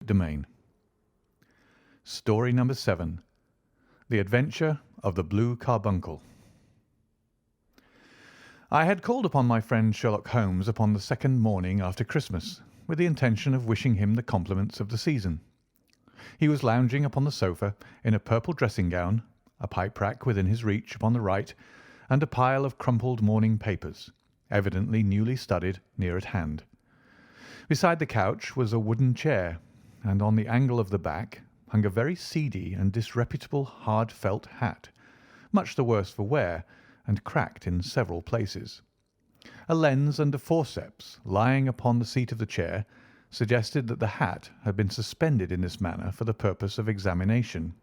Domain. Story number 7. The Adventure of the Blue Carbuncle. I had called upon my friend Sherlock Holmes upon the second morning after Christmas, with the intention of wishing him the compliments of the season. He was lounging upon the sofa in a purple dressing gown, a pipe-rack within his reach upon the right, and a pile of crumpled morning papers, evidently newly studied, near at hand. Beside the couch was a wooden chair, and on the angle of the back hung a very seedy and disreputable hard felt hat, much the worse for wear, and cracked in several places. A lens and a forceps lying upon the seat of the chair suggested that the hat had been suspended in this manner for the purpose of examination.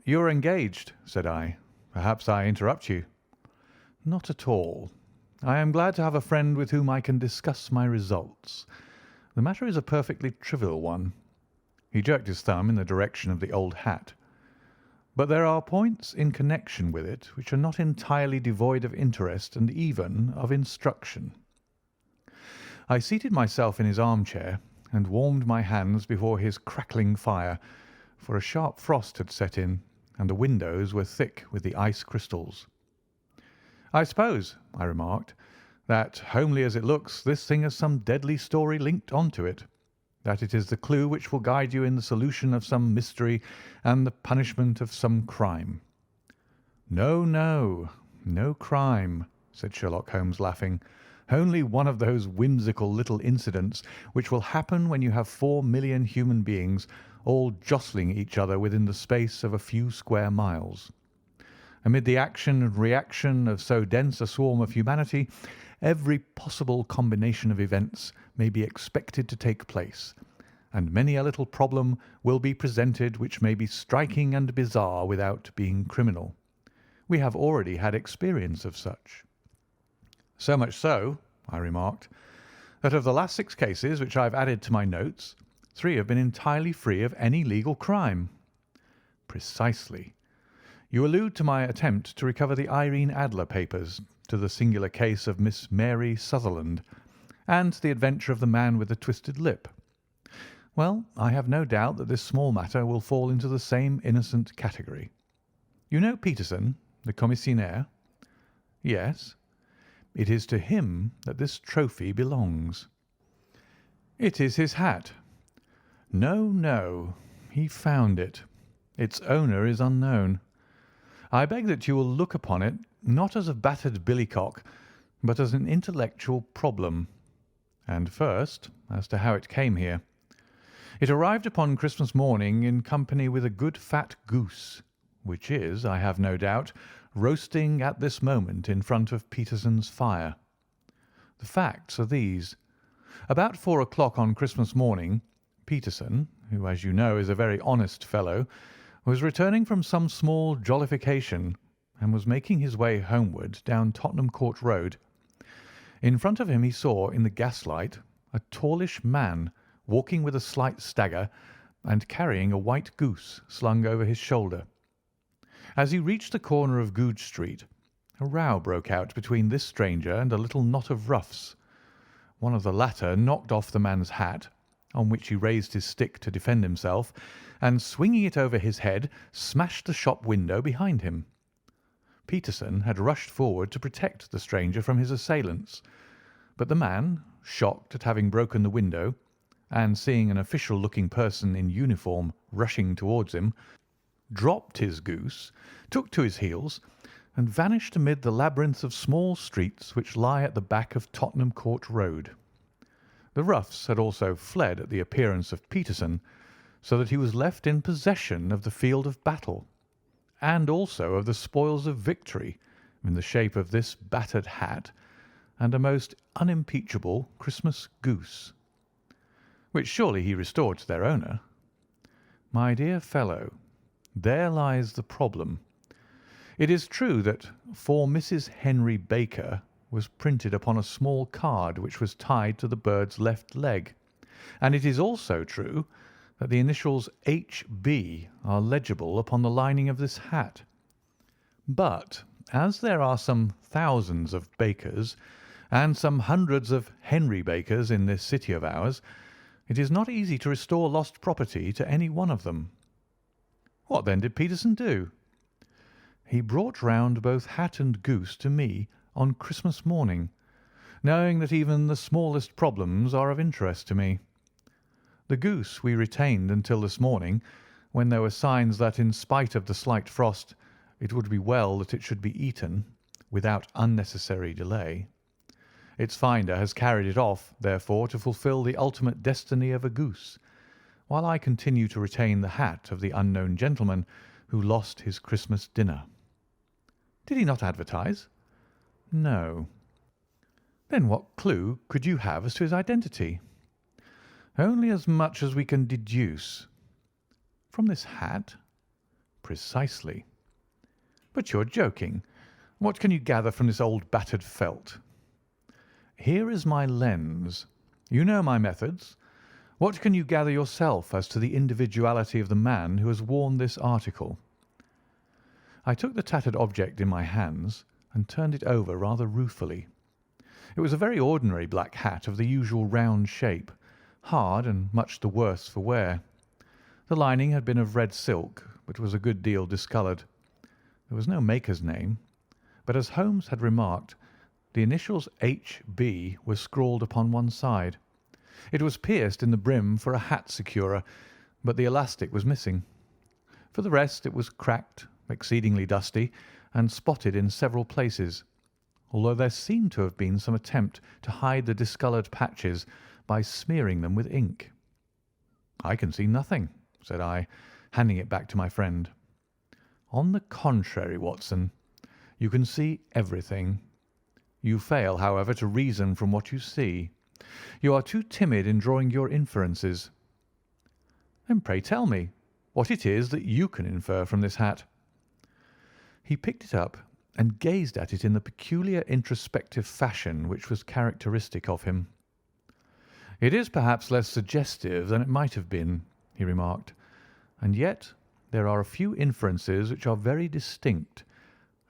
"You are engaged," said I. "Perhaps I interrupt you." "Not at all. I am glad to have a friend with whom I can discuss my results. The matter is a perfectly trivial one." He jerked his thumb in the direction of the old hat. "But there are points in connection with it which are not entirely devoid of interest and even of instruction." I seated myself in his armchair and warmed my hands before his crackling fire, for a sharp frost had set in, and the windows were thick with the ice crystals. "I suppose," I remarked, "that, homely as it looks, this thing has some deadly story linked on to it, that it is the clue which will guide you in the solution of some mystery and the punishment of some crime." "No, no, no crime," said Sherlock Holmes, laughing. "Only one of those whimsical little incidents which will happen when you have 4,000,000 human beings all jostling each other within the space of a few square miles. Amid the action and reaction of so dense a swarm of humanity, every possible combination of events may be expected to take place, and many a little problem will be presented which may be striking and bizarre without being criminal. We have already had experience of such." "So much so," I remarked, "that of the last 6 cases which I have added to my notes, 3 have been entirely free of any legal crime." "Precisely. You allude to my attempt to recover the Irene Adler papers, to the singular case of Miss Mary Sutherland, and to the adventure of the man with the twisted lip. Well, I have no doubt that this small matter will fall into the same innocent category. You know Peterson, the commissionaire?" "Yes." "It is to him that this trophy belongs." "It is his hat." "No, no. He found it. Its owner is unknown. I beg that you will look upon it, not as a battered billycock, but as an intellectual problem. And first, as to how it came here. It arrived upon Christmas morning in company with a good fat goose, which is, I have no doubt, roasting at this moment in front of Peterson's fire. The facts are these. About 4 o'clock on Christmas morning, Peterson, who, as you know, is a very honest fellow, was returning from some small jollification, and was making his way homeward down Tottenham Court Road. In front of him he saw, in the gaslight, a tallish man walking with a slight stagger and carrying a white goose slung over his shoulder. As he reached the corner of Goodge Street, a row broke out between this stranger and a little knot of roughs. One of the latter knocked off the man's hat, on which he raised his stick to defend himself, and swinging it over his head, smashed the shop window behind him. Peterson had rushed forward to protect the stranger from his assailants, but the man, shocked at having broken the window, and seeing an official-looking person in uniform rushing towards him, dropped his goose, took to his heels, and vanished amid the labyrinth of small streets which lie at the back of Tottenham Court Road. The roughs had also fled at the appearance of Peterson, so that he was left in possession of the field of battle, and also of the spoils of victory in the shape of this battered hat and a most unimpeachable Christmas goose, which surely he restored to their owner. My dear fellow, there lies the problem. It is true that "For Mrs. Henry Baker" was printed upon a small card which was tied to the bird's left leg, and it is also true that the initials H.B. are legible upon the lining of this hat. But as there are some thousands of Bakers and some hundreds of Henry Bakers in this city of ours, It is not easy to restore lost property to any one of them." "What then did Peterson do?" "He brought round both hat and goose to me on Christmas morning, knowing that even the smallest problems are of interest to me. The goose we retained until this morning, when there were signs that, in spite of the slight frost, it would be well that it should be eaten without unnecessary delay. Its finder has carried it off, therefore, to fulfil the ultimate destiny of a goose, while I continue to retain the hat of the unknown gentleman who lost his Christmas dinner." "Did he not advertise?" "No." "Then what clue could you have as to his identity?" "Only as much as we can deduce." "From this hat?" "Precisely." "But you're joking. What can you gather from this old battered felt?" "Here is my lens. You know my methods. What can you gather yourself as to the individuality of the man who has worn this article?" I took the tattered object in my hands and turned it over rather ruefully. It was a very ordinary black hat of the usual round shape, hard and much the worse for wear. The lining had been of red silk, but was a good deal discoloured. There was no maker's name, but as Holmes had remarked, the initials H.B. were scrawled upon one side. It was pierced in the brim for a hat securer, but the elastic was missing. For the rest, it was cracked, exceedingly dusty, and spotted in several places, although there seemed to have been some attempt to hide the discoloured patches by smearing them with ink. "I can see nothing," said I, handing it back to my friend. "On the contrary, Watson, you can see everything. You fail, however, to reason from what you see. You are too timid in drawing your inferences." "Then pray tell me what it is that you can infer from this hat." He picked it up and gazed at it in the peculiar introspective fashion which was characteristic of him. "It is perhaps less suggestive than it might have been," he remarked, "and yet there are a few inferences which are very distinct,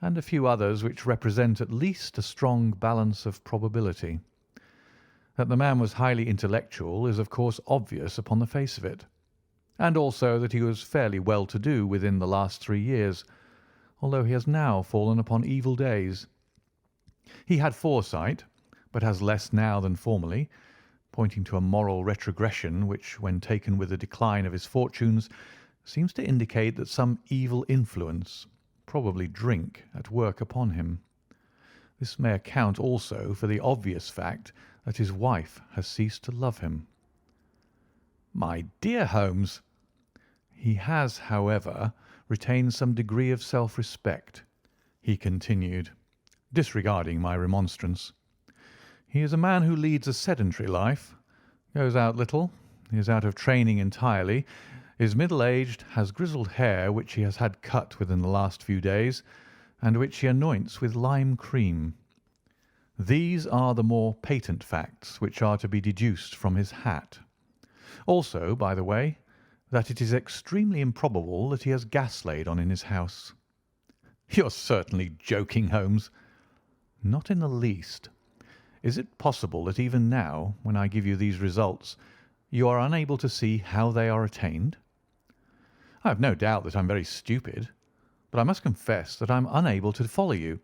and a few others which represent at least a strong balance of probability. That the man was highly intellectual is of course obvious upon the face of it, and also that he was fairly well-to-do within the last 3 years, although he has now fallen upon evil days. He had foresight, but has less now than formerly, pointing to a moral retrogression which, when taken with the decline of his fortunes, seems to indicate that some evil influence, probably drink, at work upon him. This may account also for the obvious fact that his wife has ceased to love him." "My dear Holmes!" "He has, however, retained some degree of self-respect," he continued, disregarding my remonstrance. "He is a man who leads a sedentary life, goes out little, is out of training entirely, is middle-aged, has grizzled hair which he has had cut within the last few days, and which he anoints with lime cream. These are the more patent facts which are to be deduced from his hat. Also, by the way, that it is extremely improbable that he has gas laid on in his house." "You're certainly joking, Holmes." "Not in the least. Is it possible that even now, when I give you these results, you are unable to see how they are attained?" "I have no doubt that I am very stupid, but I must confess that I am unable to follow you.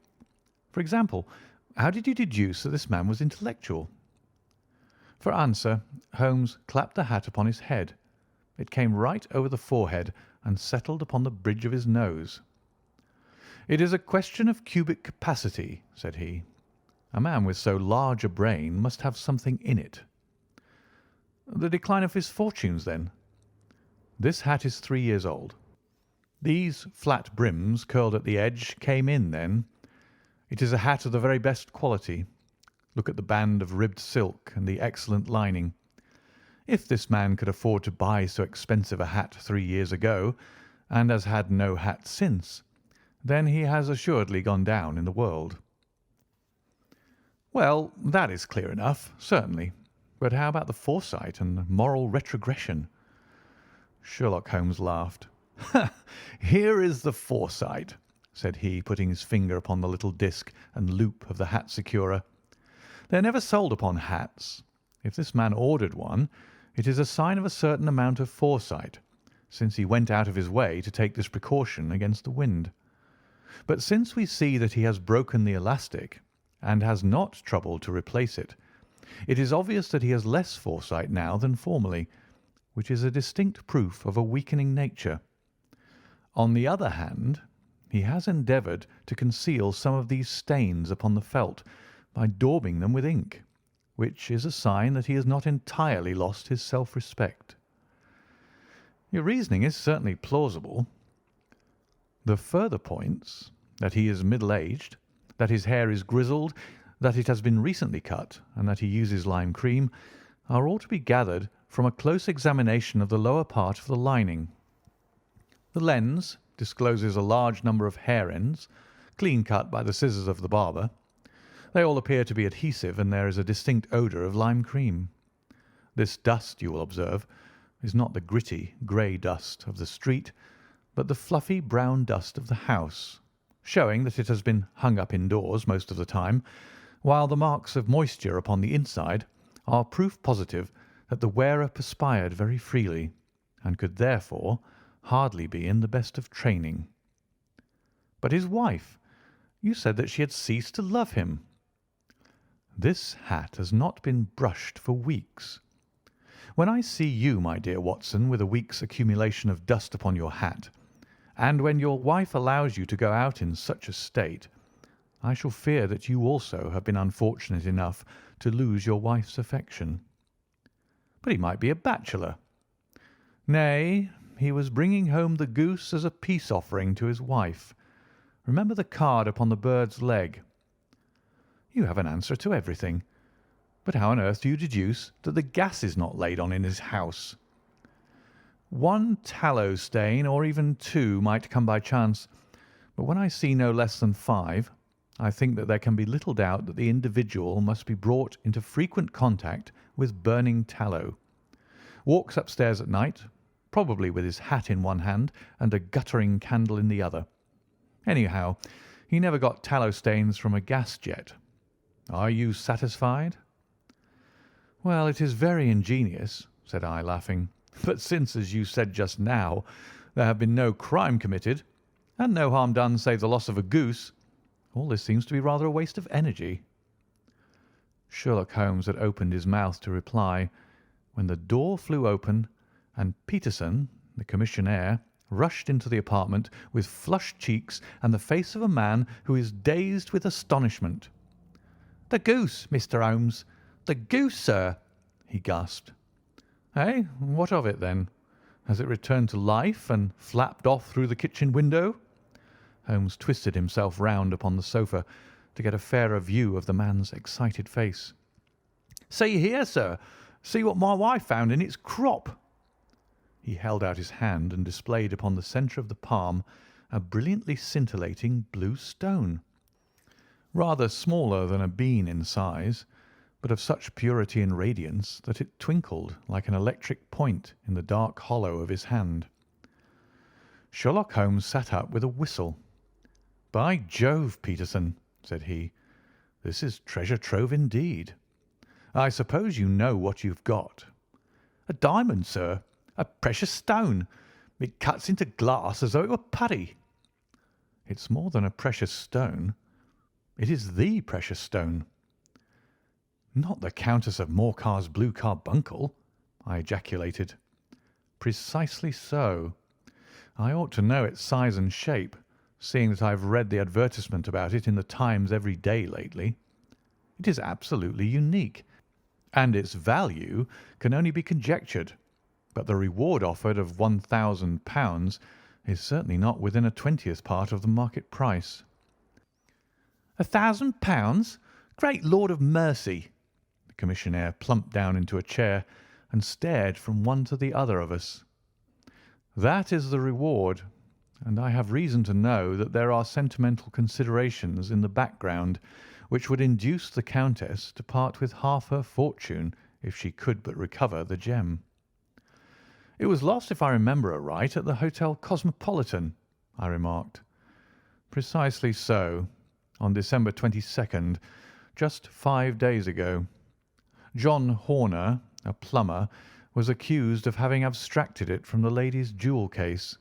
For example, how did you deduce that this man was intellectual?" For answer, Holmes clapped the hat upon his head. It came right over the forehead and settled upon the bridge of his nose. "It is a question of cubic capacity," said he. "A man with so large a brain must have something in it." "The decline of his fortunes, then?" "This hat is 3 years old. These flat brims curled at the edge came in then. It is a hat of the very best quality. Look at the band of ribbed silk and the excellent lining. If this man could afford to buy so expensive a hat 3 years ago, and has had no hat since, then he has assuredly gone down in the world." "Well, that is clear enough, certainly. But how about the foresight and moral retrogression?" Sherlock Holmes laughed. "Here is the foresight," said he, putting his finger upon the little disc and loop of the hat securer. "They are never sold upon hats. If this man ordered one, It is a sign of a certain amount of foresight, since he went out of his way to take this precaution against the wind. But since we see that he has broken the elastic and has not troubled to replace it, it is obvious that he has less foresight now than formerly, which is a distinct proof of a weakening nature. On the other hand, he has endeavoured to conceal some of these stains upon the felt by daubing them with ink, which is a sign that he has not entirely lost his self-respect. Your reasoning is certainly plausible. The further points, that he is middle-aged, that his hair is grizzled, that it has been recently cut, and that he uses lime cream, are all to be gathered from a close examination of the lower part of the lining. The lens discloses a large number of hair ends, clean cut by the scissors of the barber. They all appear to be adhesive, and there is a distinct odour of lime cream. This dust, you will observe, is not the gritty, grey dust of the street, but the fluffy brown dust of the house, showing that it has been hung up indoors most of the time, while the marks of moisture upon the inside are proof positive that the wearer perspired very freely, and could therefore hardly be in the best of training. But his wife, you said that she had ceased to love him. This hat has not been brushed for weeks. When I see you, my dear Watson, with a week's accumulation of dust upon your hat, and when your wife allows you to go out in such a state, I shall fear that you also have been unfortunate enough to lose your wife's affection. But he might be a bachelor. Nay, he was bringing home the goose as a peace offering to his wife. Remember the card upon the bird's leg. You have an answer to everything. But how on earth do you deduce that the gas is not laid on in his house? One tallow stain, or even two, might come by chance, but when I see no less than 5, I think that there can be little doubt that the individual must be brought into frequent contact with burning tallow. Walks upstairs at night, probably with his hat in one hand and a guttering candle in the other. Anyhow, he never got tallow stains from a gas jet. Are you satisfied? Well, it is very ingenious, said I, laughing. But since, as you said just now, there have been no crime committed, and no harm done save the loss of a goose, all this seems to be rather a waste of energy. Sherlock Holmes had opened his mouth to reply, when the door flew open, and Peterson, the commissionaire, rushed into the apartment with flushed cheeks and the face of a man who is dazed with astonishment. "The goose, Mr. Holmes! The goose, sir!" he gasped. "Eh? What of it, then? Has it returned to life and flapped off through the kitchen window?" Holmes twisted himself round upon the sofa to get a fairer view of the man's excited face. "See here, sir! See what my wife found in its crop!" He held out his hand and displayed upon the centre of the palm a brilliantly scintillating blue stone, rather smaller than a bean in size, but of such purity and radiance that it twinkled like an electric point in the dark hollow of his hand. Sherlock Holmes sat up with a whistle. "By Jove, Peterson," said he, "this is treasure trove indeed. I suppose you know what you've got." "A diamond, sir. A precious stone. It cuts into glass as though it were putty." "It's more than a precious stone. It is the precious stone." "Not the Countess of Morcar's blue carbuncle?" I ejaculated. "Precisely so. I ought to know its size and shape, seeing that I have read the advertisement about it in the Times every day lately. It is absolutely unique, and its value can only be conjectured, but the reward offered of £1,000 is certainly not within a 20th part of the market price." £1,000? Great Lord of mercy! The commissionaire plumped down into a chair and stared from one to the other of us. "That is the reward, and I have reason to know that there are sentimental considerations in the background which would induce the Countess to part with half her fortune if she could but recover the gem. It was lost, if I remember aright, at the Hotel Cosmopolitan," I remarked. "Precisely so, on December 22nd, just 5 days ago. John Horner, a plumber, was accused of having abstracted it from the lady's jewel case.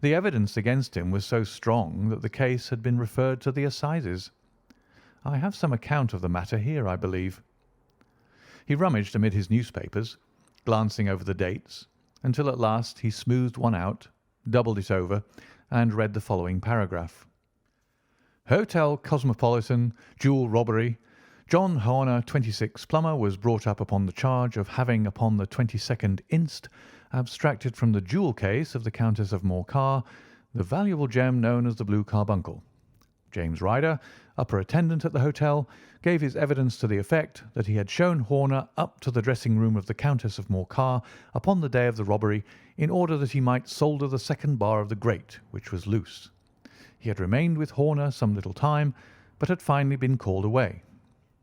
The evidence against him was so strong that the case had been referred to the assizes. I have some account of the matter here, I believe." He rummaged amid his newspapers, glancing over the dates, until at last he smoothed one out, doubled it over, and read the following paragraph. "Hotel Cosmopolitan, jewel robbery. John Horner, 26, plumber, was brought up upon the charge of having, upon the 22nd inst., abstracted from the jewel case of the Countess of Morcar the valuable gem known as the blue carbuncle. James Ryder, upper attendant at the hotel, gave his evidence to the effect that he had shown Horner up to the dressing-room of the Countess of Morcar upon the day of the robbery in order that he might solder the second bar of the grate, which was loose. He had remained with Horner some little time, but had finally been called away.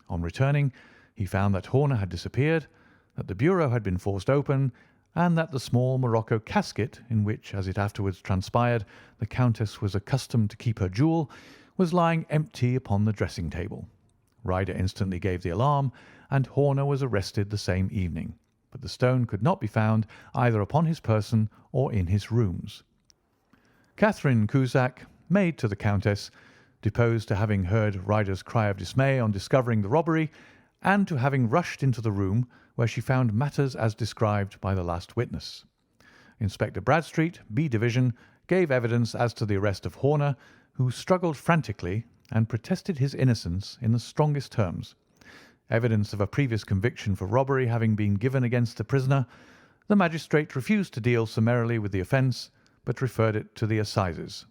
On returning, he found that Horner had disappeared, that the bureau had been forced open, and that the small morocco casket, in which, as it afterwards transpired, the Countess was accustomed to keep her jewel, was lying empty upon the dressing-table. Ryder instantly gave the alarm, and Horner was arrested the same evening, but the stone could not be found either upon his person or in his rooms. Catherine Cusack, maid to the Countess, deposed to having heard Ryder's cry of dismay on discovering the robbery, and to having rushed into the room where she found matters as described by the last witness. Inspector Bradstreet, B Division, gave evidence as to the arrest of Horner, who struggled frantically and protested his innocence in the strongest terms. Evidence of a previous conviction for robbery having been given against the prisoner, the magistrate refused to deal summarily with the offence, but referred it to the assizes.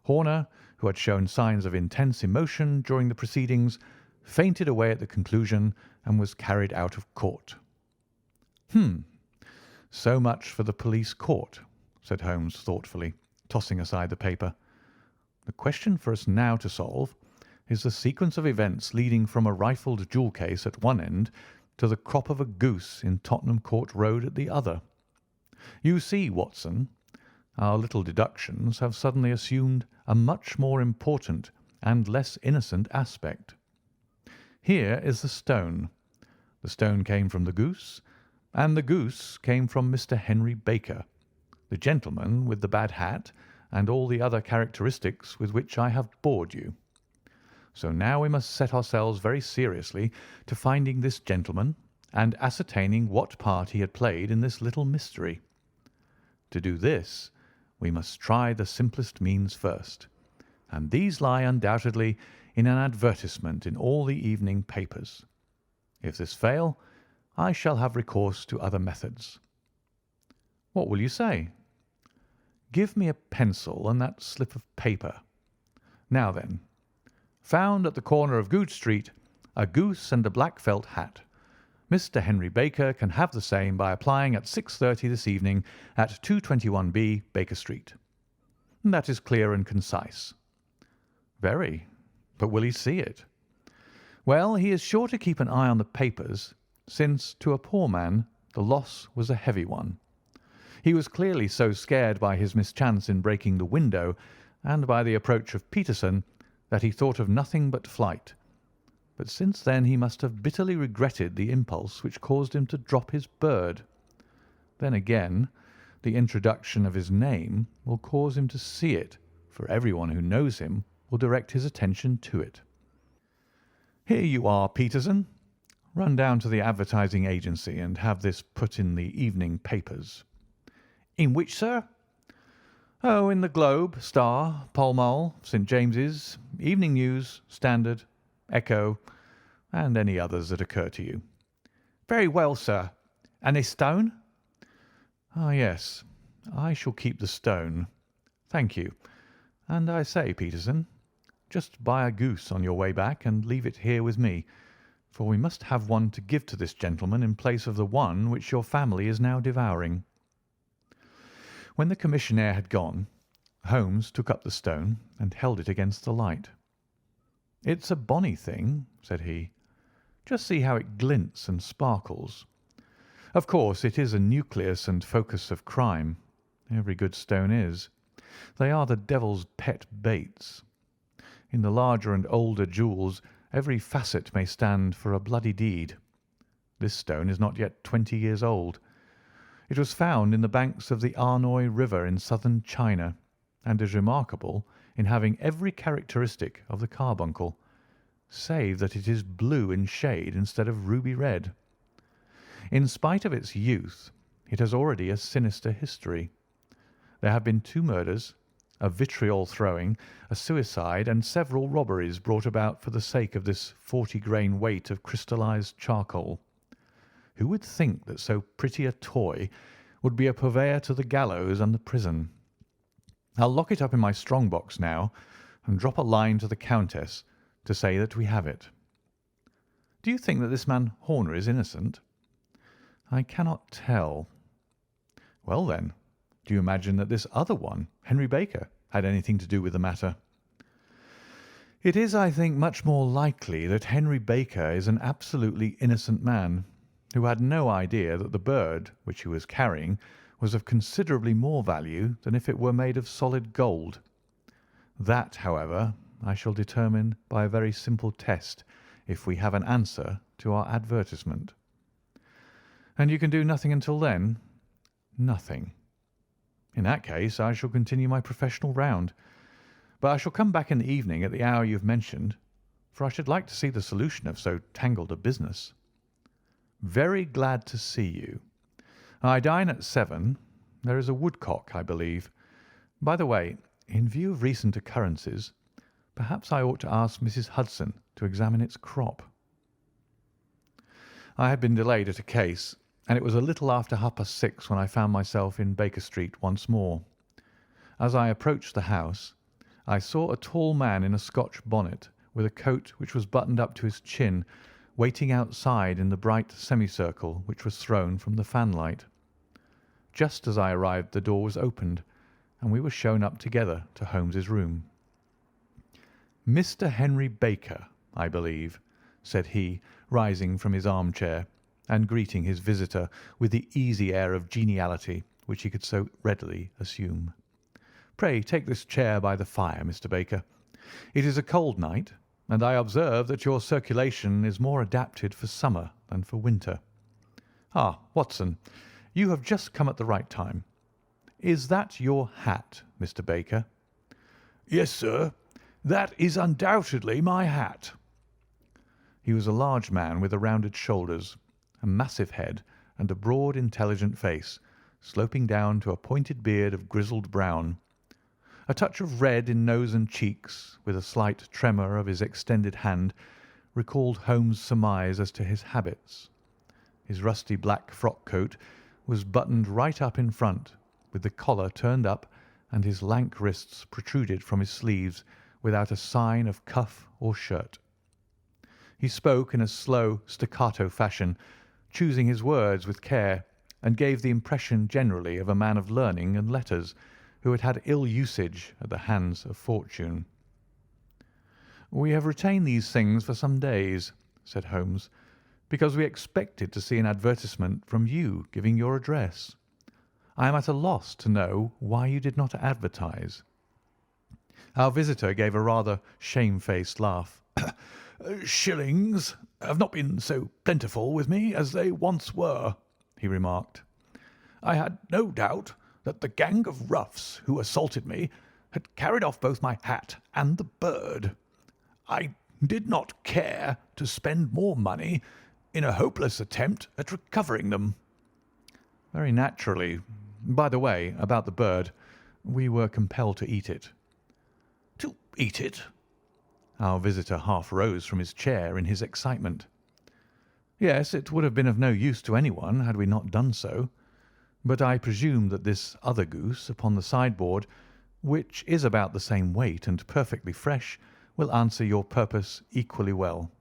Horner, who had shown signs of intense emotion during the proceedings, fainted away at the conclusion and was carried out of court. So much for the police court," said Holmes thoughtfully, tossing aside the paper. "The question for us now to solve is the sequence of events leading from a rifled jewel case at one end to the crop of a goose in Tottenham Court Road at the other. You see, Watson, our little deductions have suddenly assumed a much more important and less innocent aspect. Here is the stone. The stone came from the goose, and the goose came from Mr. Henry Baker, the gentleman with the bad hat and all the other characteristics with which I have bored you. So now we must set ourselves very seriously to finding this gentleman and ascertaining what part he had played in this little mystery. To do this, we must try the simplest means first, and these lie undoubtedly in an advertisement in all the evening papers. If this fail, I shall have recourse to other methods. What will you say? Give me a pencil and that slip of paper. Now then, found at the corner of Goodge Street a goose and a black felt hat. Mr. Henry Baker can have the same by applying at 6:30 this evening at 221B Baker Street. That is clear and concise. Very. But will he see it? Well, he is sure to keep an eye on the papers, since to a poor man the loss was a heavy one. He was clearly so scared by his mischance in breaking the window and by the approach of Peterson that he thought of nothing but flight. But since then he must have bitterly regretted the impulse which caused him to drop his bird. Then again, the introduction of his name will cause him to see it, for everyone who knows him will direct his attention to it. Here you are, Peterson. Run down to the advertising agency and have this put in the evening papers. In which, sir? Oh, in the Globe, Star, Pall Mall, St. James's, Evening News, Standard, Echo, and any others that occur to you. Very well, sir. And this stone? Ah, yes. I shall keep the stone. Thank you. And I say, Peterson, just buy a goose on your way back and leave it here with me, for we must have one to give to this gentleman in place of the one which your family is now devouring. When the commissionaire had gone, Holmes took up the stone and held it against the light. "It's a bonny thing," said he. "Just see how it glints and sparkles. Of course, it is a nucleus and focus of crime. Every good stone is. They are the devil's pet baits. In the larger and older jewels, every facet may stand for a bloody deed. This stone is not yet 20 years old. It was found in the banks of the Arnoy River in southern China, and is remarkable in having every characteristic of the carbuncle, save that it is blue in shade instead of ruby red. In spite of its youth, it has already a sinister history. There have been 2 murders, a vitriol throwing, a suicide, and several robberies brought about for the sake of this 40-grain weight of crystallized charcoal. Who would think that so pretty a toy would be a purveyor to the gallows and the prison? I'll lock it up in my strong box now and drop a line to the Countess to say that we have it. Do you think that this man Horner is innocent? I cannot tell. Well then, do you imagine that this other one, Henry Baker, had anything to do with the matter? It is, I think, much more likely that Henry Baker is an absolutely innocent man, who had no idea that the bird which he was carrying was of considerably more value than if it were made of solid gold. That, however, I shall determine by a very simple test if we have an answer to our advertisement. And you can do nothing until then? Nothing. In that case, I shall continue my professional round, but I shall come back in the evening at the hour you have mentioned, for I should like to see the solution of so tangled a business. Very glad to see you. I dine at 7. There is a woodcock, I believe. By the way, in view of recent occurrences, perhaps I ought to ask Mrs. Hudson to examine its crop. I had been delayed at a case, and it was a little after 6:30 when I found myself in Baker Street once more. As I approached the house, I saw a tall man in a Scotch bonnet, with a coat which was buttoned up to his chin, waiting outside in the bright semicircle which was thrown from the fanlight. Just as I arrived, the door was opened, and we were shown up together to Holmes's room. "Mr. Henry Baker, I believe," said he, rising from his armchair and greeting his visitor with the easy air of geniality which he could so readily assume. "Pray take this chair by the fire, Mr. Baker. It is a cold night, and I observe that your circulation is more adapted for summer than for winter. Ah, Watson, you have just come at the right time. Is that your hat, Mr. Baker?" "Yes, sir. That is undoubtedly my hat." He was a large man with rounded shoulders, a massive head, and a broad, intelligent face, sloping down to a pointed beard of grizzled brown. A touch of red in nose and cheeks, with a slight tremor of his extended hand, recalled Holmes' surmise as to his habits. His rusty black frock coat was buttoned right up in front, with the collar turned up, and his lank wrists protruded from his sleeves without a sign of cuff or shirt. He spoke in a slow, staccato fashion, choosing his words with care, and gave the impression generally of a man of learning and letters who had had ill usage at the hands of fortune. "We have retained these things for some days," said Holmes, "because we expected to see an advertisement from you giving your address. I am at a loss to know why you did not advertise." Our visitor gave a rather shamefaced laugh. "Shillings have not been so plentiful with me as they once were," he remarked. "I had no doubt that the gang of roughs who assaulted me had carried off both my hat and the bird. I did not care to spend more money in a hopeless attempt at recovering them." "Very naturally. By the way, about the bird, we were compelled to eat it." "To eat it?" Our visitor half rose from his chair in his excitement. "Yes, it would have been of no use to anyone had we not done so. But I presume that this other goose upon the sideboard, which is about the same weight and perfectly fresh, will answer your purpose equally well."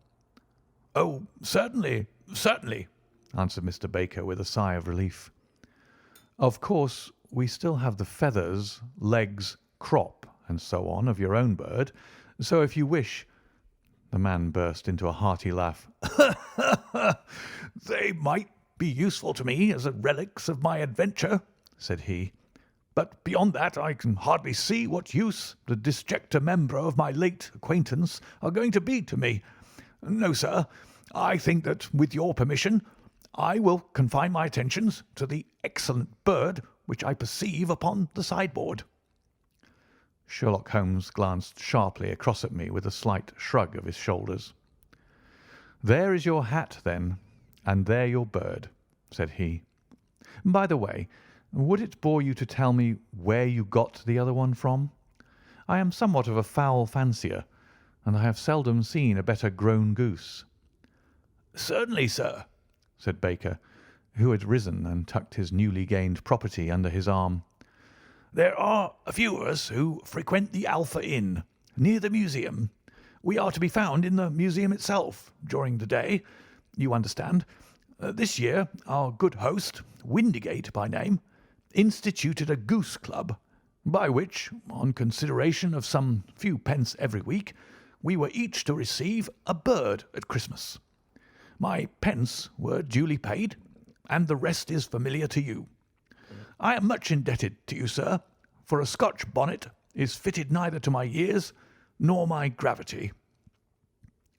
"Oh, certainly, certainly," answered Mr. Baker with a sigh of relief. "Of course, we still have the feathers, legs, crop, and so on of your own bird, so if you wish—" The man burst into a hearty laugh. "They might be useful to me as relics of my adventure," said he, "but beyond that I can hardly see what use the disjecta membra of my late acquaintance are going to be to me. No, sir, I think that, with your permission, I will confine my attentions to the excellent bird which I perceive upon the sideboard." Sherlock Holmes glanced sharply across at me with a slight shrug of his shoulders. "There is your hat, then, and there your bird," said he. "By the way, would it bore you to tell me where you got the other one from? I am somewhat of a fowl fancier, and I have seldom seen a better grown goose." "Certainly, sir," said Baker, who had risen and tucked his newly gained property under his arm. "There are a few of us who frequent the Alpha Inn, near the museum. We are to be found in the museum itself during the day, you understand. This year our good host, Windigate by name, instituted a goose club, by which, on consideration of some few pence every week, we were each to receive a bird at Christmas. My pence were duly paid, and the rest is familiar to you. I am much indebted to you, sir, for a Scotch bonnet is fitted neither to my years nor my gravity."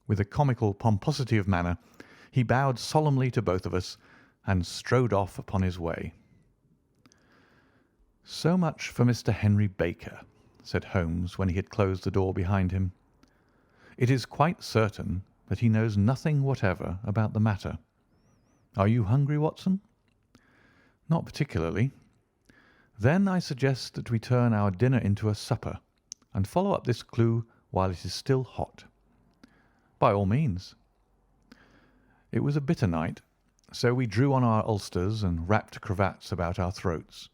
With a comical pomposity of manner, he bowed solemnly to both of us and strode off upon his way. "So much for Mr. Henry Baker," said Holmes when he had closed the door behind him. "It is quite certain that he knows nothing whatever about the matter. Are you hungry, Watson?" "Not particularly." "Then I suggest that we turn our dinner into a supper, and follow up this clue while it is still hot." "By all means." It was a bitter night, so we drew on our ulsters and wrapped cravats about our throats.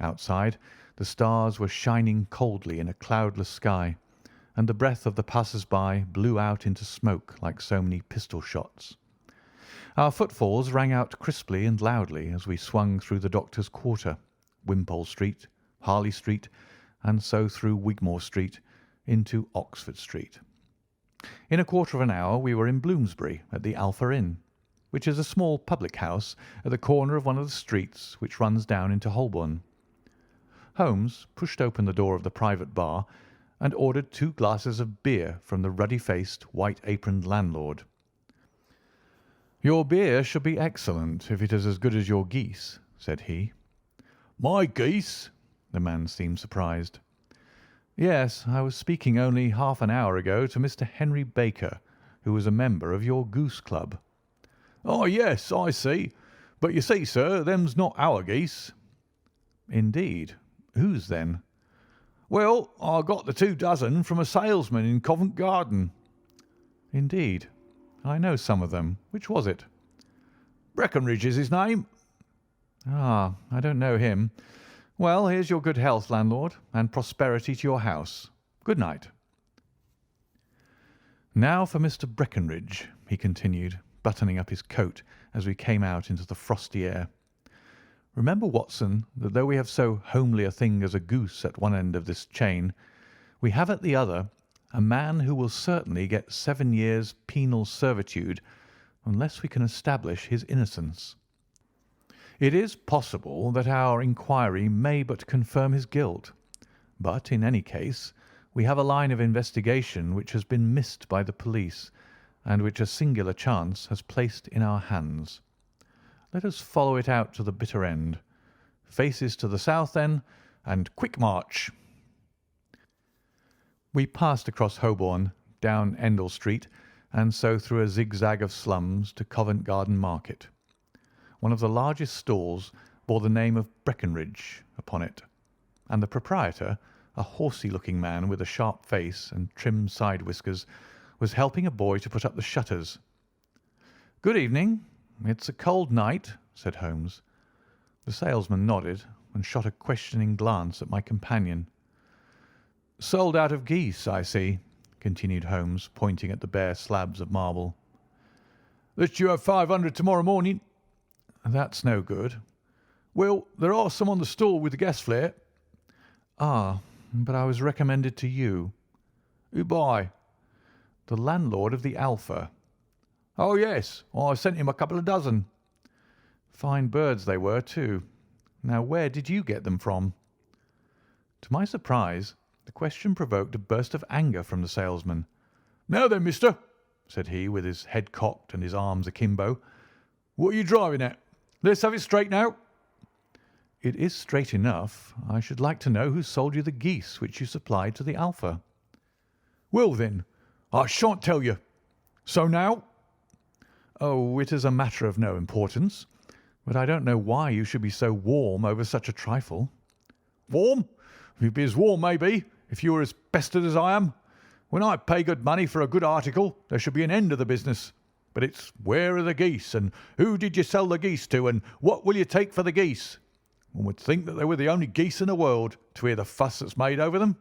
Outside, the stars were shining coldly in a cloudless sky, and the breath of the passers-by blew out into smoke like so many pistol shots. Our footfalls rang out crisply and loudly as we swung through the Doctor's Quarter, Wimpole Street, Harley Street, and so through Wigmore Street into Oxford Street. In a quarter of an hour we were in Bloomsbury at the Alpha Inn, which is a small public house at the corner of one of the streets which runs down into Holborn. Holmes pushed open the door of the private bar and ordered 2 glasses of beer from the ruddy-faced, white-aproned landlord. "Your beer should be excellent if it is as good as your geese," said he. "My geese?" The man seemed surprised. "Yes, I was speaking only half an hour ago to Mr. Henry Baker, who was a member of your goose club." "Oh, yes, I see. But you see, sir, them's not our geese." "Indeed. Whose, then?" "Well, I got the 2 dozen from a salesman in Covent Garden." "Indeed. I know some of them. Which was it?" "Breckenridge is his name." "Ah, I don't know him. Well, here's your good health, landlord, and prosperity to your house. Good night." "Now for Mr. Breckenridge," he continued, buttoning up his coat as we came out into the frosty air. "Remember, Watson, that though we have so homely a thing as a goose at one end of this chain, we have at the other a man who will certainly get 7 years' penal servitude unless we can establish his innocence. It is possible that our inquiry may but confirm his guilt, but in any case we have a line of investigation which has been missed by the police, and which a singular chance has placed in our hands. Let us follow it out to the bitter end. Faces to the south, then, and quick march." We passed across Holborn, down Endell Street, and so through a zigzag of slums to Covent Garden Market. One of the largest stalls bore the name of Breckenridge upon it, and the proprietor, a horsey-looking man with a sharp face and trim side whiskers, was helping a boy to put up the shutters. "Good evening. It's a cold night," said Holmes. The salesman nodded and shot a questioning glance at my companion. "Sold out of geese, I see," continued Holmes, pointing at the bare slabs of marble. "Let you have 500 tomorrow morning." "That's no good." "Well, there are some on the stall with the gas flare." "Ah, but I was recommended to you." "Who by?" "The landlord of the Alpha." "Oh, yes, I sent him a couple of dozen." "Fine birds they were, too. Now, where did you get them from?" To my surprise, the question provoked a burst of anger from the salesman. "Now then, mister," said he, with his head cocked and his arms akimbo, What are you driving at? Let's have it straight now." "It is straight enough. I should like to know who sold you the geese which you supplied to the Alpha." "Well, then, I shan't tell you. So now?" "Oh, it is a matter of no importance. But I don't know why you should be so warm over such a trifle." "Warm? You'd be as warm, maybe, if you were as pestered as I am. When I pay good money for a good article, there should be an end of the business. But it's where are the geese, and who did you sell the geese to, and what will you take for the geese? One would think that they were the only geese in the world, to hear the fuss that's made over them."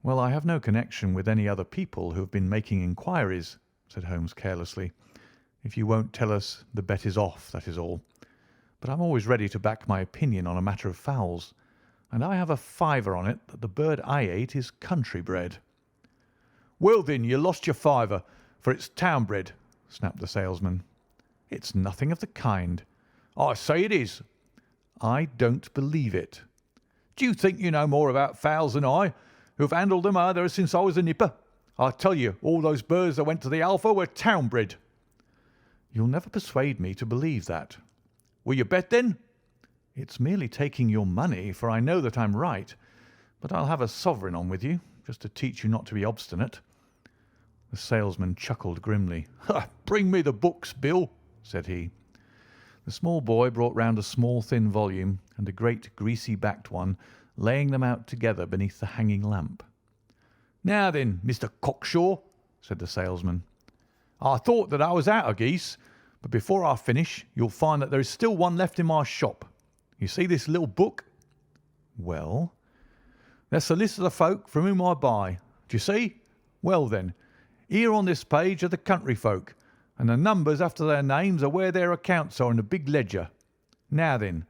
"Well, I have no connection with any other people who have been making inquiries," said Holmes carelessly. "If you won't tell us, the bet is off, that is all. But I'm always ready to back my opinion on a matter of fowls, and I have a fiver on it that the bird I ate is country bred." "Well, then, you lost your fiver, for it's town bred," snapped the salesman. "It's nothing of the kind." "I say it is." "I don't believe it." "Do you think you know more about fowls than I, who have handled them ever since I was a nipper? I tell you, all those birds that went to the Alpha were town bred." "You'll never persuade me to believe that." "Will you bet, then?" "It's merely taking your money, for I know that I'm right. But I'll have a sovereign on with you, just to teach you not to be obstinate." The salesman chuckled grimly. "Bring me the books, Bill," said he. The small boy brought round a small thin volume and a great greasy-backed one, laying them out together beneath the hanging lamp. "Now then, Mr. Cockshaw," said the salesman, "I thought that I was out of geese, but before I finish you'll find that there is still one left in my shop. You see this little book? "Well?" "That's the list of the folk from whom I buy. Do you see? Well, then, here on this page are the country folk, and the numbers after their names are where their accounts are in the big ledger. Now then,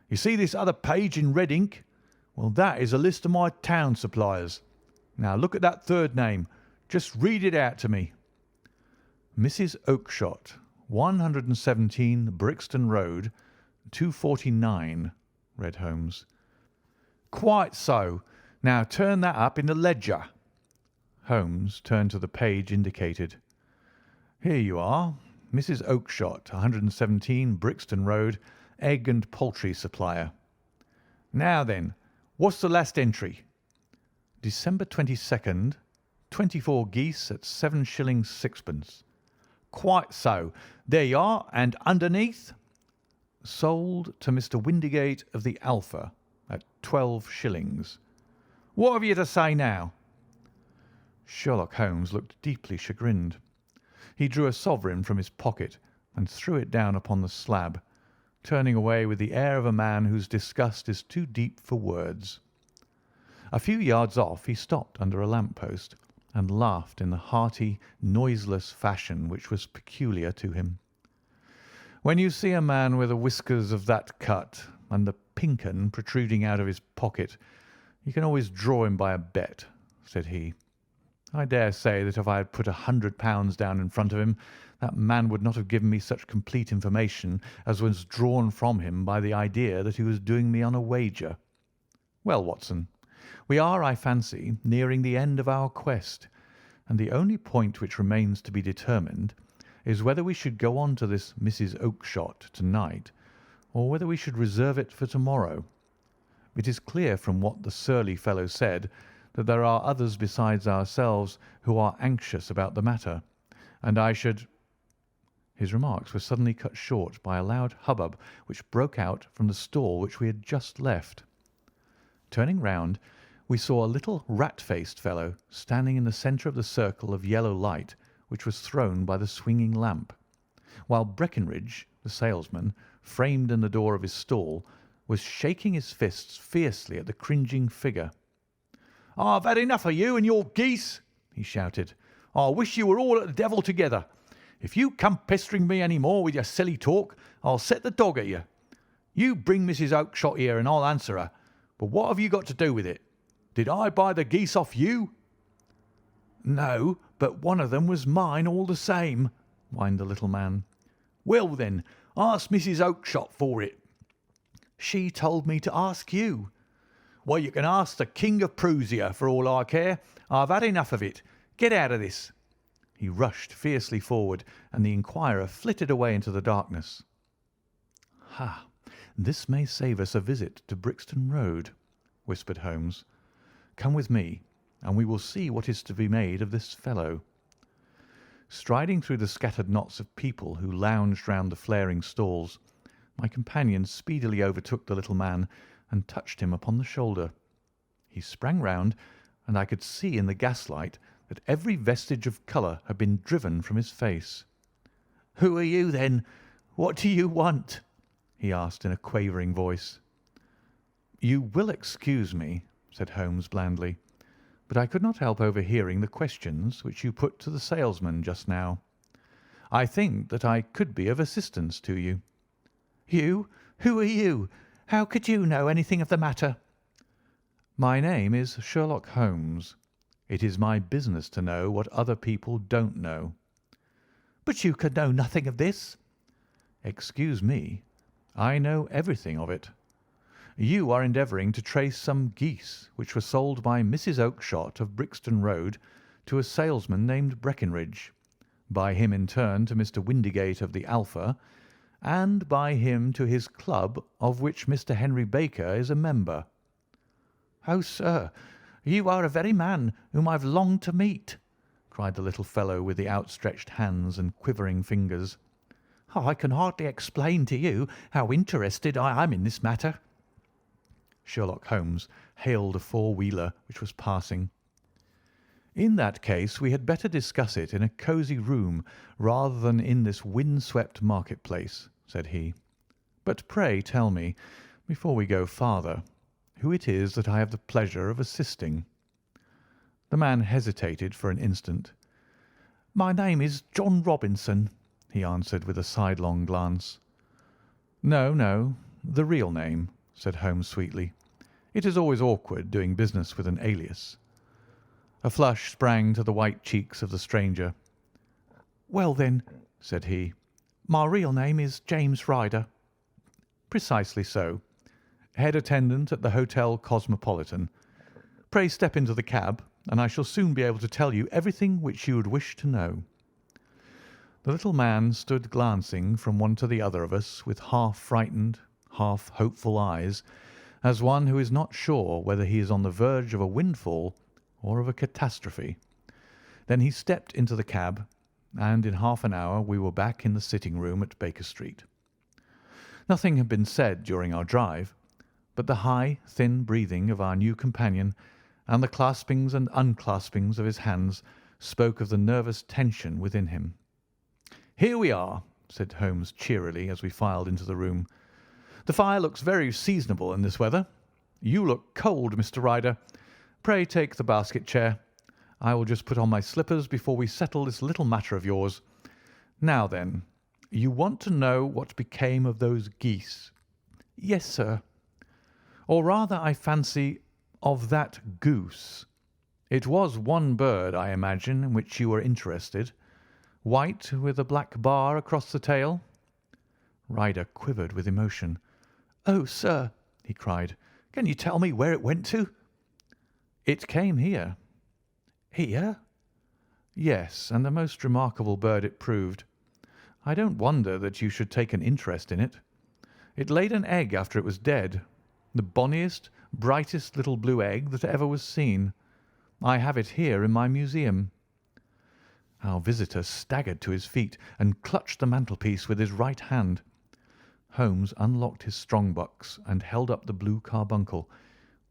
you see this other page in red ink? Well, that is a list of my town suppliers. Now look at that third name. Just read it out to me." "Mrs. Oakshott, 117 Brixton Road, 249, read Holmes. "Quite so. Now turn that up in the ledger." Holmes turned to the page indicated. "Here you are. Mrs. Oakshott, 117 Brixton Road, egg and poultry supplier." "Now then, what's the last entry?" "December 22nd, 24 geese at 7 shillings 6pence." "Quite so. There you are. And underneath?" "Sold to Mr. Windigate of the Alpha at 12 shillings." "What have you to say now?" Sherlock Holmes looked deeply chagrined. He drew a sovereign from his pocket and threw it down upon the slab, turning away with the air of a man whose disgust is too deep for words. A few yards off he stopped under a lamp-post and laughed in the hearty, noiseless fashion which was peculiar to him. "When you see a man with the whiskers of that cut and the pink 'un protruding out of his pocket, you can always draw him by a bet," said he. "I dare say that if I had put £100 down in front of him, that man would not have given me such complete information as was drawn from him by the idea that he was doing me on a wager. Well, Watson, we are, I fancy, nearing the end of our quest, and the only point which remains to be determined is whether we should go on to this Mrs. Oakshott to-night, or whether we should reserve it for to-morrow. It is clear from what the surly fellow said that there are others besides ourselves who are anxious about the matter, and I should—" His remarks were suddenly cut short by a loud hubbub which broke out from the stall which we had just left. Turning round, we saw a little rat-faced fellow standing in the centre of the circle of yellow light which was thrown by the swinging lamp, while Breckinridge, the salesman, framed in the door of his stall, was shaking his fists fiercely at the cringing figure. "I've had enough of you and your geese," he shouted. "I wish you were all at the devil together. If you come pestering me any more with your silly talk, I'll set the dog at you. You bring Mrs. Oakshott here and I'll answer her. But what have you got to do with it? Did I buy the geese off you?" "No, but one of them was mine all the same," whined the little man. "Well, then, ask Mrs. Oakshott for it." "She told me to ask you." "Well, you can ask the King of Prussia for all I care. I've had enough of it. Get out of this." He rushed fiercely forward, and the inquirer flitted away into the darkness. "Ha! This may save us a visit to Brixton Road," whispered Holmes. "Come with me, and we will see what is to be made of this fellow." Striding through the scattered knots of people who lounged round the flaring stalls, my companion speedily overtook the little man and touched him upon the shoulder. He sprang round, and I could see in the gaslight that every vestige of colour had been driven from his face. "Who are you, then? What do you want?" he asked in a quavering voice. "You will excuse me," said Holmes blandly, "but I could not help overhearing the questions which you put to the salesman just now. I think that I could be of assistance to you." "You? Who are you? How could you know anything of the matter?" "My name is Sherlock Holmes. It is my business to know what other people don't know." "But you could know nothing of this." "Excuse me, I know everything of it. You are endeavouring to trace some geese which were sold by Mrs. Oakshott of Brixton Road to a salesman named Breckinridge, by him in turn to Mr. Windigate of the Alpha, and by him to his club of which Mr. Henry Baker is a member." "Oh, sir, you are a very man whom I've longed to meet," cried the little fellow with the outstretched hands and quivering fingers. "I can hardly explain to you how interested I am in this matter." Sherlock Holmes hailed a four-wheeler which was passing. "In that case we had better discuss it in a cosy room rather than in this wind-swept market-place," said he. "But pray tell me, before we go farther, who it is that I have the pleasure of assisting." The man hesitated for an instant. "My name is John Robinson," he answered with a sidelong glance. "No, no, the real name," said Holmes sweetly. "It is always awkward doing business with an alias." A flush sprang to the white cheeks of the stranger. "Well, then," said he, "my real name is James Ryder." "Precisely so. Head attendant at the Hotel Cosmopolitan. Pray step into the cab, and I shall soon be able to tell you everything which you would wish to know." The little man stood glancing from one to the other of us with half-frightened, half-hopeful eyes, as one who is not sure whether he is on the verge of a windfall or of a catastrophe. Then he stepped into the cab, and in half an hour we were back in the sitting-room at Baker Street. Nothing had been said during our drive, but the high, thin breathing of our new companion and the claspings and unclaspings of his hands spoke of the nervous tension within him. "Here we are," said Holmes cheerily as we filed into the room. "The fire looks very seasonable in this weather. You look cold, Mr. Ryder. Pray take the basket chair. I will just put on my slippers before we settle this little matter of yours. Now then, you want to know what became of those geese?" "Yes, sir." "Or rather, I fancy, of that goose. It was one bird, I imagine, in which you were interested. White with a black bar across the tail?" Ryder quivered with emotion. "Oh, sir," he cried, "can you tell me where it went to?" "It came here." "Here?" "Yes, and a most remarkable bird it proved. I don't wonder that you should take an interest in it. It laid an egg after it was dead, the bonniest, brightest little blue egg that ever was seen. I have it here in my museum." Our visitor staggered to his feet and clutched the mantelpiece with his right hand. Holmes unlocked his strong-box and held up the blue carbuncle,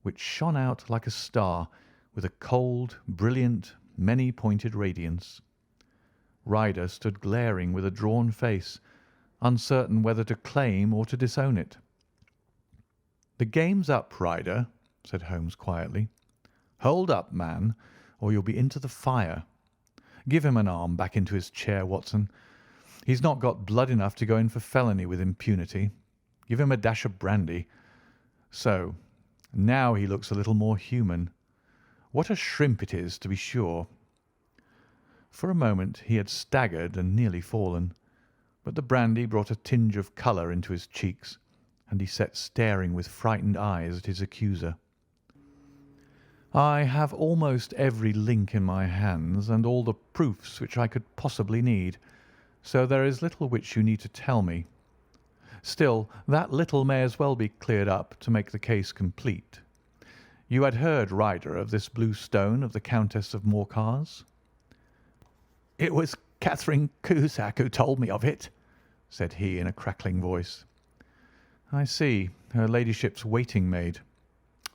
which shone out like a star with a cold, brilliant, many-pointed radiance. Ryder stood glaring with a drawn face, uncertain whether to claim or to disown it. "The game's up, Ryder," said Holmes quietly. "Hold up, man, or you'll be into the fire. Give him an arm back into his chair, Watson. He's not got blood enough to go in for felony with impunity. Give him a dash of brandy. So, now he looks a little more human. What a shrimp it is, to be sure." For a moment he had staggered and nearly fallen, but the brandy brought a tinge of colour into his cheeks, and he sat staring with frightened eyes at his accuser. I have almost every link in my hands and all the proofs which I could possibly need, so there is little which you need to tell me. Still, that little may as well be cleared up to make the case complete. You had heard, Ryder, of this blue stone of the Countess of Morcar's?" "It was Catherine Cusack who told me of it," said he in a crackling voice. "I see. Her ladyship's waiting maid.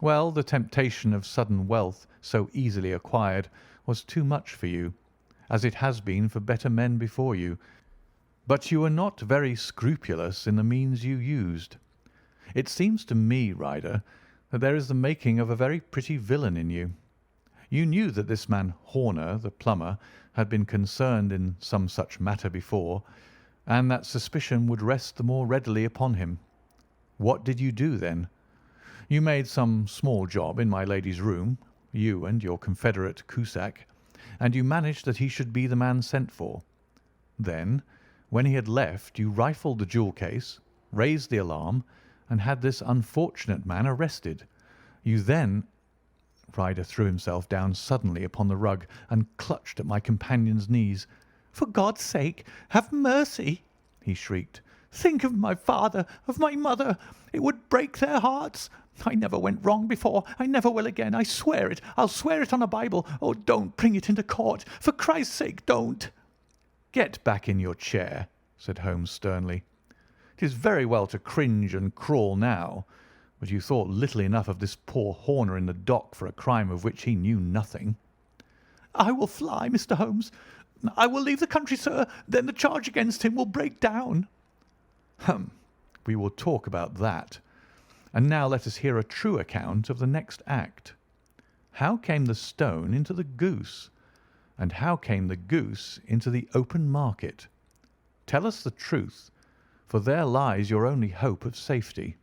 Well, the temptation of sudden wealth so easily acquired was too much for you, as it has been for better men before you, but you were not very scrupulous in the means you used. It seems to me, Ryder, that there is the making of a very pretty villain in you. You knew that this man Horner, the plumber, had been concerned in some such matter before, and that suspicion would rest the more readily upon him. What did you do then? You made some small job in my lady's room, you and your confederate Cusack, and you managed that he should be the man sent for. Then, when he had left, you rifled the jewel case, raised the alarm, and had this unfortunate man arrested. You then—" Ryder threw himself down suddenly upon the rug and clutched at my companion's knees. "For God's sake, have mercy!" he shrieked. "Think of my father, of my mother. It would break their hearts. I never went wrong before. I never will again. I swear it. I'll swear it on a Bible. Oh, don't bring it into court. For Christ's sake, don't." "Get back in your chair," said Holmes sternly. "It is very well to cringe and crawl now, but you thought little enough of this poor Horner in the dock for a crime of which he knew nothing." "I will fly, Mr. Holmes. I will leave the country, sir. Then the charge against him will break down." "Hum! We will talk about that. And now let us hear a true account of the next act. How came the stone into the goose? And how came the goose into the open market? Tell us the truth, for there lies your only hope of safety."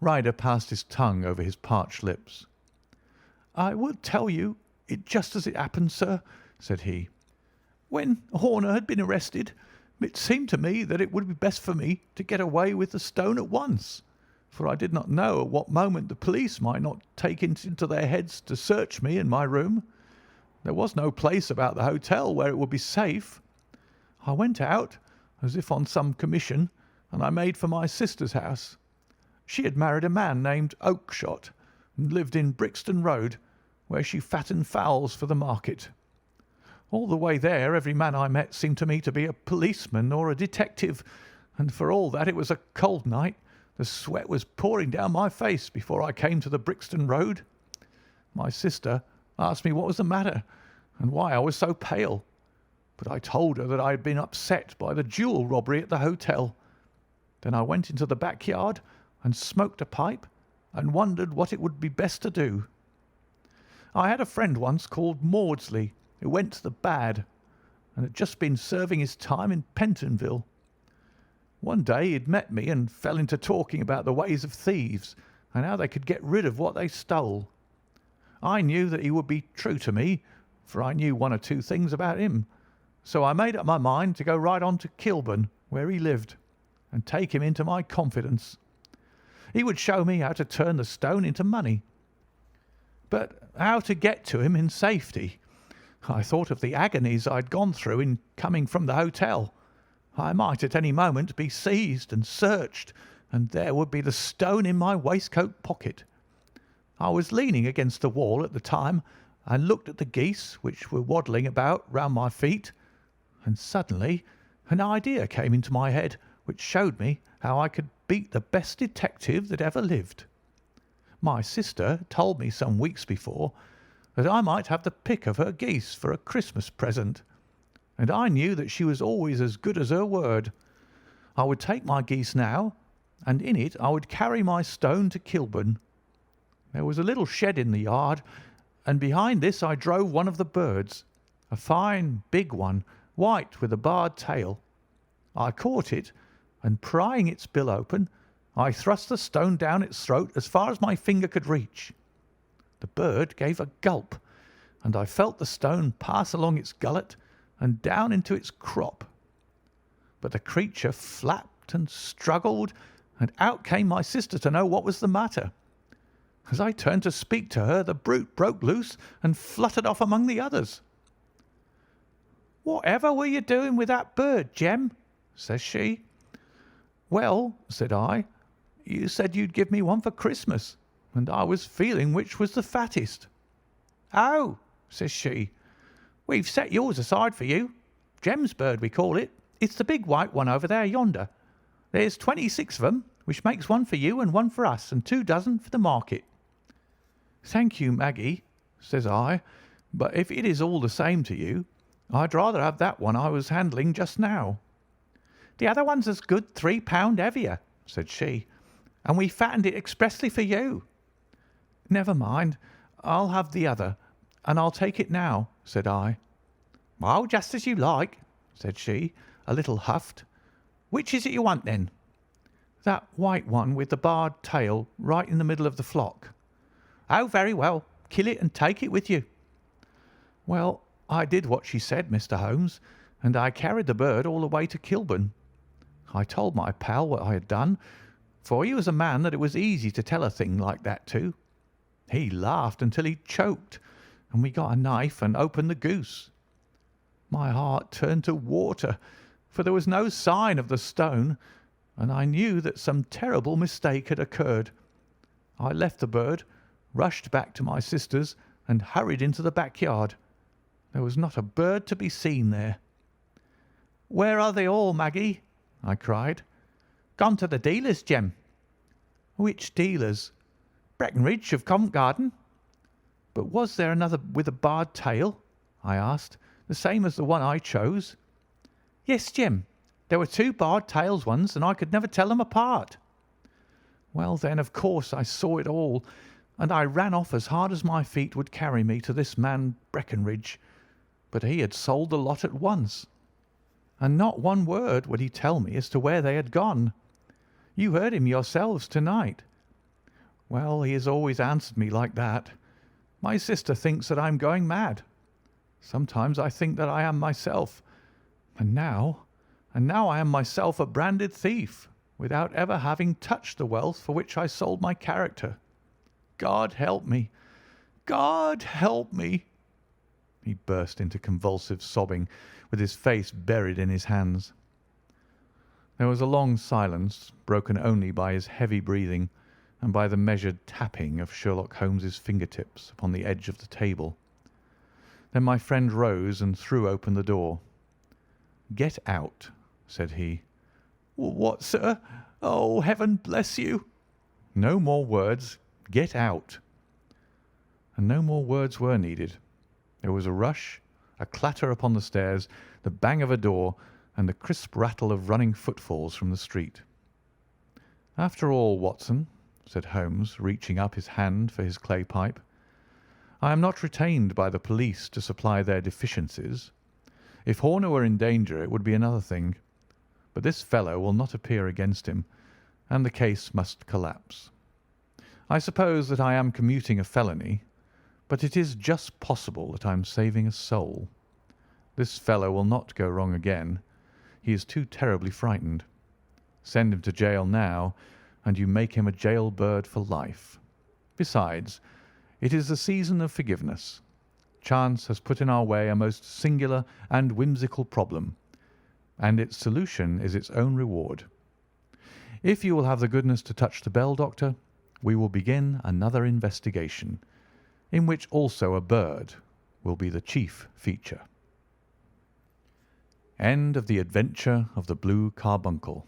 Ryder passed his tongue over his parched lips. "I will tell you it just as it happened, sir," said he. "When Horner had been arrested, it seemed to me that it would be best for me to get away with the stone at once, for I did not know at what moment the police might not take it into their heads to search me in my room. There was no place about the hotel where it would be safe. I went out, as if on some commission, and I made for my sister's house. She had married a man named Oakshott, and lived in Brixton Road, where she fattened fowls for the market. All the way there every man I met seemed to me to be a policeman or a detective, and for all that it was a cold night, the sweat was pouring down my face before I came to the Brixton Road. My sister asked me what was the matter, and why I was so pale, but I told her that I had been upset by the jewel robbery at the hotel. Then I went into the backyard and smoked a pipe and wondered what it would be best to do. I had a friend once called Maudsley, who went to the bad, and had just been serving his time in Pentonville. One day he had met me and fell into talking about the ways of thieves and how they could get rid of what they stole. I knew that he would be true to me, for I knew one or two things about him, so I made up my mind to go right on to Kilburn, where he lived, and take him into my confidence. He would show me how to turn the stone into money. But how to get to him in safety? I thought of the agonies I'd gone through in coming from the hotel. I might at any moment be seized and searched, and there would be the stone in my waistcoat pocket. I was leaning against the wall at the time and looked at the geese which were waddling about round my feet, and suddenly an idea came into my head which showed me how I could beat the best detective that ever lived. My sister told me some weeks before that I might have the pick of her geese for a Christmas present, and I knew that she was always as good as her word. I would take my geese now, and in it I would carry my stone to Kilburn. There was a little shed in the yard, and behind this I drove one of the birds, a fine big one, white with a barred tail. I caught it, and prying its bill open, I thrust the stone down its throat as far as my finger could reach. The bird gave a gulp, and I felt the stone pass along its gullet and down into its crop. But the creature flapped and struggled, and out came my sister to know what was the matter. As I turned to speak to her, the brute broke loose and fluttered off among the others. "Whatever were you doing with that bird, Jem?" says she. "Well," said I, "you said you'd give me one for Christmas, and I was feeling which was the fattest." "Oh," says she, "we've set yours aside for you. Jem's bird, we call it. It's the big white one over there yonder. There's 26 of 'em, which makes one for you and one for us, and 2 dozen for the market." "Thank you, Maggie," says I, "but if it is all the same to you, I'd rather have that one I was handling just now." "The other one's as good 3 pound heavier," said she, "and we fattened it expressly for you." "Never mind, I'll have the other, and I'll take it now," said I. "Oh, just as you like," said she, a little huffed. "Which is it you want, then?" "That white one with the barred tail right in the middle of the flock." "Oh, very well. Kill it and take it with you." Well, I did what she said, Mr. Holmes, and I carried the bird all the way to Kilburn. I told my pal what I had done, for he was a man that it was easy to tell a thing like that to. He laughed until he choked, and we got a knife and opened the goose. My heart turned to water, for there was no sign of the stone, and I knew that some terrible mistake had occurred. I left the bird, rushed back to my sister's, and hurried into the backyard. There was not a bird to be seen there. "Where are they all, Maggie?" I cried. "Gone to the dealers, Jem." "Which dealers?" "Breckenridge of Covent Garden." "But was there another with a barred tail?" I asked, "the same as the one I chose?" "Yes, Jem. There were 2 barred tails once, and I could never tell them apart." Well, then, of course, I saw it all, and I ran off as hard as my feet would carry me to this man Breckenridge, but he had sold the lot at once, and not one word would he tell me as to where they had gone. You heard him yourselves tonight. Well, he has always answered me like that. My sister thinks that I am going mad. Sometimes I think that I am myself, and now I am myself a branded thief, without ever having touched the wealth for which I sold my character. God help me! God help me!" He burst into convulsive sobbing, with his face buried in his hands. There was a long silence, broken only by his heavy breathing and by the measured tapping of Sherlock Holmes's fingertips upon the edge of the table. Then my friend rose and threw open the door. "Get out," said he. "What, sir? Oh, heaven bless you!" "No more words. Get out." And no more words were needed. There was a rush, a clatter upon the stairs, the bang of a door, and the crisp rattle of running footfalls from the street. "After all, Watson," said Holmes, reaching up his hand for his clay pipe, "I am not retained by the police to supply their deficiencies. If Horner were in danger it would be another thing, but this fellow will not appear against him, and the case must collapse. I suppose that I am commuting a felony, but it is just possible that I am saving a soul. This fellow will not go wrong again. He is too terribly frightened. Send him to jail now, and you make him a jail bird for life. Besides, it is the season of forgiveness. Chance has put in our way a most singular and whimsical problem, and its solution is its own reward. If you will have the goodness to touch the bell, Doctor, we will begin another investigation, in which also a bird will be the chief feature. End of The Adventure of the Blue Carbuncle.